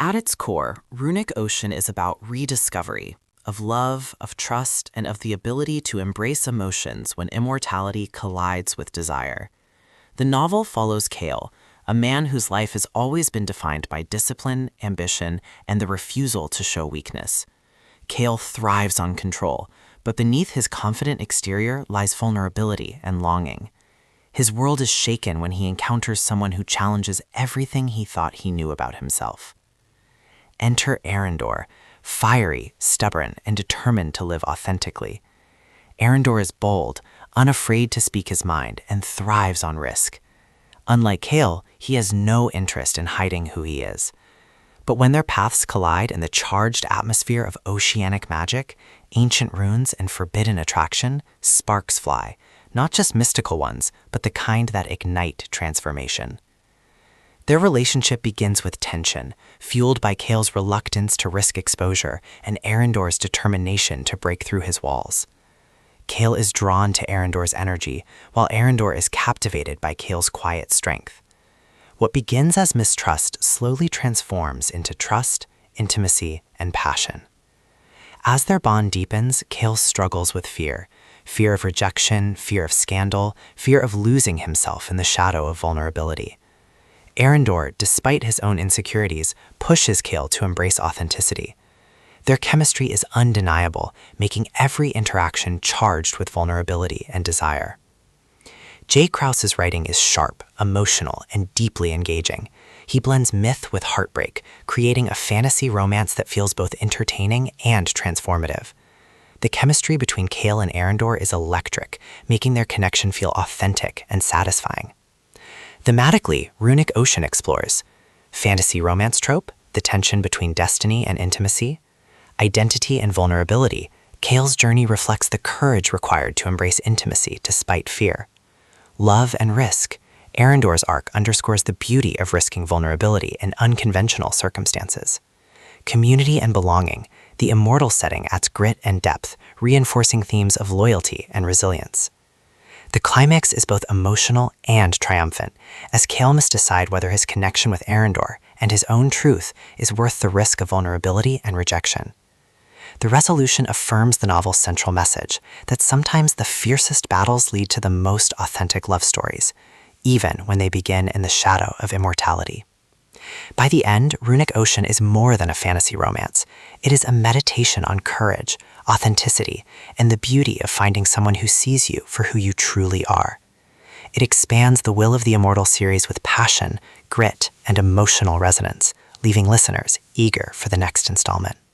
At its core, Runic Ocean is about rediscovery of love, of trust, and of the ability to embrace emotions when immortality collides with desire. The novel follows Kael, a man whose life has always been defined by discipline, ambition, and the refusal to show weakness. Kael thrives on control, but beneath his confident exterior lies vulnerability and longing. His world is shaken when he encounters someone who challenges everything he thought he knew about himself. Enter Eryndor, fiery, stubborn, and determined to live authentically. Eryndor is bold, unafraid to speak his mind, and thrives on risk. Unlike Kael, he has no interest in hiding who he is. But when their paths collide in the charged atmosphere of oceanic magic, ancient runes, and forbidden attraction, sparks fly, not just mystical ones, but the kind that ignite transformation. Their relationship begins with tension, fueled by Kael's reluctance to risk exposure and Eryndor's determination to break through his walls. Kael is drawn to Eryndor's energy, while Eryndor is captivated by Kael's quiet strength. What begins as mistrust slowly transforms into trust, intimacy, and passion. As their bond deepens, Kael struggles with fear of rejection, fear of scandal, fear of losing himself in the shadow of vulnerability. Eryndor, despite his own insecurities, pushes Kael to embrace authenticity. Their chemistry is undeniable, making every interaction charged with vulnerability and desire. Jay Krauss's writing is sharp, emotional, and deeply engaging. He blends myth with heartbreak, creating a fantasy romance that feels both entertaining and transformative. The chemistry between Kael and Eryndor is electric, making their connection feel authentic and satisfying. Thematically, Runic Ocean explores fantasy romance trope, the tension between destiny and intimacy, identity and vulnerability. Kael's journey reflects the courage required to embrace intimacy despite fear. Love and risk. Eryndor's arc underscores the beauty of risking vulnerability in unconventional circumstances. Community and belonging. The immortal setting adds grit and depth, reinforcing themes of loyalty and resilience. The climax is both emotional and triumphant, as Kael must decide whether his connection with Eryndor and his own truth is worth the risk of vulnerability and rejection. The resolution affirms the novel's central message that sometimes the fiercest battles lead to the most authentic love stories, even when they begin in the shadow of immortality. By the end, Runic Ocean is more than a fantasy romance. It is a meditation on courage, authenticity, and the beauty of finding someone who sees you for who you truly are. It expands the Will of the Immortal series with passion, grit, and emotional resonance, leaving listeners eager for the next installment.